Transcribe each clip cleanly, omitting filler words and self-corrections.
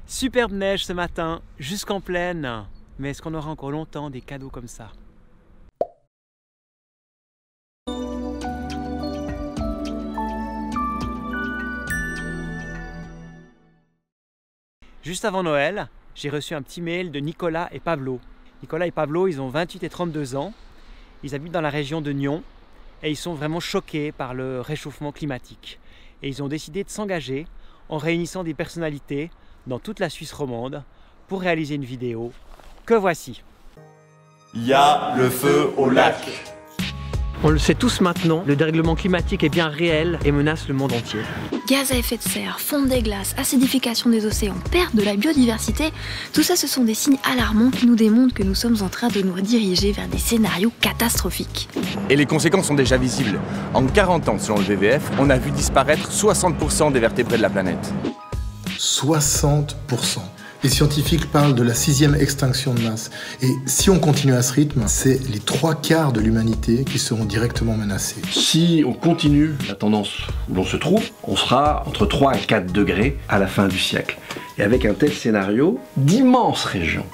Superbe neige ce matin, jusqu'en plaine. Mais est-ce qu'on aura encore longtemps des cadeaux comme ça? Juste avant Noël, j'ai reçu un petit mail de Nicolas et Pablo. Nicolas et Pablo, ils ont 28 et 32 ans. Ils habitent dans la région de Nyon et ils sont vraiment choqués par le réchauffement climatique. Et ils ont décidé de s'engager en réunissant des personnalités dans toute la Suisse romande pour réaliser une vidéo que voici. Il y a le feu au lac. On le sait tous maintenant, le dérèglement climatique est bien réel et menace le monde entier. Gaz à effet de serre, fonte des glaces, acidification des océans, perte de la biodiversité, tout ça ce sont des signes alarmants qui nous démontrent que nous sommes en train de nous diriger vers des scénarios catastrophiques. Et les conséquences sont déjà visibles. En 40 ans, selon le WWF, on a vu disparaître 60% des vertébrés de la planète. 60%. Les scientifiques parlent de la 6e extinction de masse. Et si on continue à ce rythme, c'est les 3/4 de l'humanité qui seront directement menacés. Si on continue la tendance où l'on se trouve, on sera entre 3 et 4 degrés à la fin du siècle. Et avec un tel scénario, d'immenses régions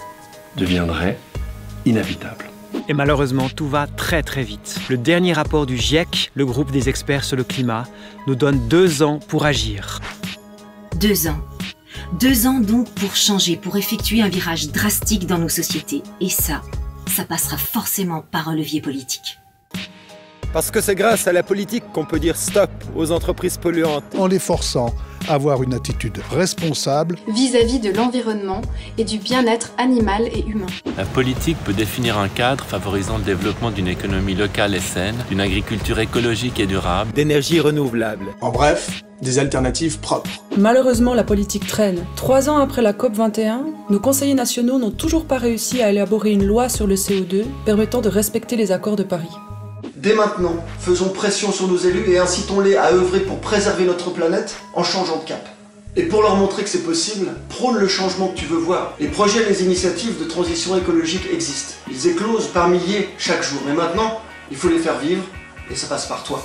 deviendraient inhabitables. Et malheureusement, tout va très très vite. Le dernier rapport du GIEC, le groupe des experts sur le climat, nous donne 2 ans pour agir. 2 ans. 2 ans donc pour changer, pour effectuer un virage drastique dans nos sociétés. Et ça passera forcément par un levier politique. Parce que c'est grâce à la politique qu'on peut dire stop aux entreprises polluantes. En les forçant à avoir une attitude responsable vis-à-vis de l'environnement et du bien-être animal et humain. La politique peut définir un cadre favorisant le développement d'une économie locale et saine, d'une agriculture écologique et durable, d'énergie renouvelable. En bref, des alternatives propres. Malheureusement, la politique traîne. 3 ans après la COP21, nos conseillers nationaux n'ont toujours pas réussi à élaborer une loi sur le CO2 permettant de respecter les accords de Paris. Dès maintenant, faisons pression sur nos élus et incitons-les à œuvrer pour préserver notre planète en changeant de cap. Et pour leur montrer que c'est possible, prône le changement que tu veux voir. Les projets et les initiatives de transition écologique existent. Ils éclosent par milliers chaque jour. Mais maintenant, il faut les faire vivre et ça passe par toi.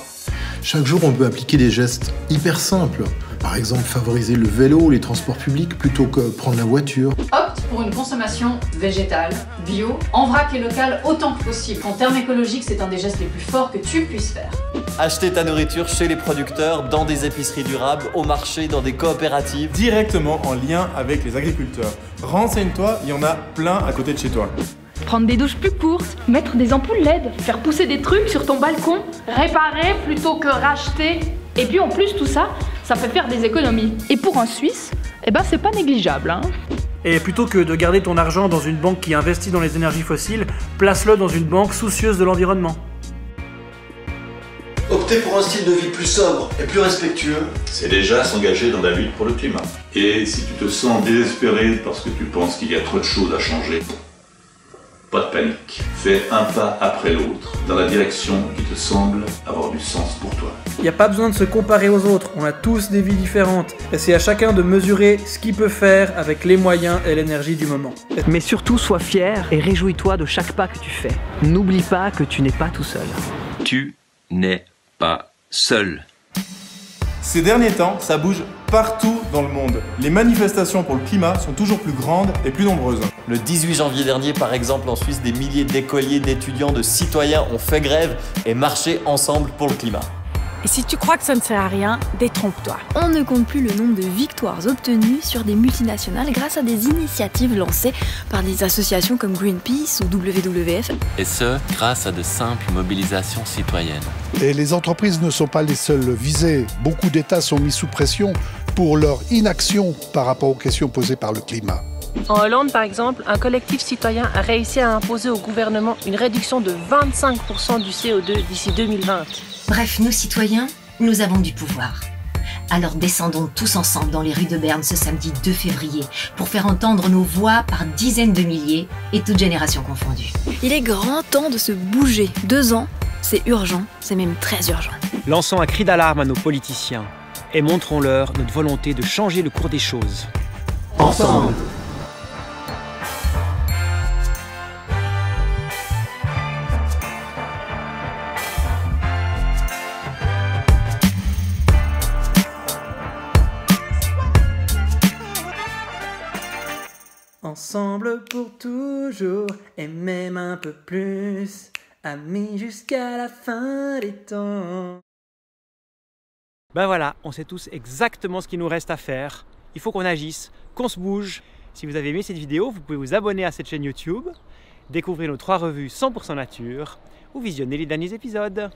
Chaque jour, on peut appliquer des gestes hyper simples. Par exemple, favoriser le vélo, les transports publics, plutôt que prendre la voiture. Opte pour une consommation végétale, bio, en vrac et local autant que possible. En termes écologiques, c'est un des gestes les plus forts que tu puisses faire. Acheter ta nourriture chez les producteurs, dans des épiceries durables, au marché, dans des coopératives. Directement en lien avec les agriculteurs. Renseigne-toi, il y en a plein à côté de chez toi. Prendre des douches plus courtes, mettre des ampoules LED, faire pousser des trucs sur ton balcon, réparer plutôt que racheter. Et puis en plus tout ça, ça fait faire des économies. Et pour un Suisse, eh ben c'est pas négligeable, hein. Et plutôt que de garder ton argent dans une banque qui investit dans les énergies fossiles, place-le dans une banque soucieuse de l'environnement. Opter pour un style de vie plus sobre et plus respectueux, c'est déjà s'engager dans la lutte pour le climat. Et si tu te sens désespéré parce que tu penses qu'il y a trop de choses à changer, pas de panique. Fais un pas après l'autre dans la direction qui te semble avoir du sens pour toi. Il n'y a pas besoin de se comparer aux autres, on a tous des vies différentes. Et c'est à chacun de mesurer ce qu'il peut faire avec les moyens et l'énergie du moment. Mais surtout, sois fier et réjouis-toi de chaque pas que tu fais. N'oublie pas que tu n'es pas tout seul. tu n'es pas seul. Ces derniers temps, ça bouge partout dans le monde. Les manifestations pour le climat sont toujours plus grandes et plus nombreuses. Le 18 janvier dernier, par exemple, en Suisse, des milliers d'écoliers, d'étudiants, de citoyens ont fait grève et marché ensemble pour le climat. Et si tu crois que ça ne sert à rien, détrompe-toi. On ne compte plus le nombre de victoires obtenues sur des multinationales grâce à des initiatives lancées par des associations comme Greenpeace ou WWF. Et ce, grâce à de simples mobilisations citoyennes. Et les entreprises ne sont pas les seules visées. Beaucoup d'États sont mis sous pression pour leur inaction par rapport aux questions posées par le climat. En Hollande, par exemple, un collectif citoyen a réussi à imposer au gouvernement une réduction de 25% du CO2 d'ici 2020. Bref, nous citoyens, nous avons du pouvoir. Alors descendons tous ensemble dans les rues de Berne ce samedi 2 février pour faire entendre nos voix par dizaines de milliers et toutes générations confondues. Il est grand temps de se bouger. 2 ans, c'est urgent, c'est même très urgent. Lançons un cri d'alarme à nos politiciens et montrons-leur notre volonté de changer le cours des choses. Ensemble. Ensemble pour toujours, et même un peu plus, amis jusqu'à la fin des temps. Ben voilà, on sait tous exactement ce qu'il nous reste à faire. Il faut qu'on agisse, qu'on se bouge. Si vous avez aimé cette vidéo, vous pouvez vous abonner à cette chaîne YouTube, découvrir nos 3 revues 100% nature ou visionner les derniers épisodes.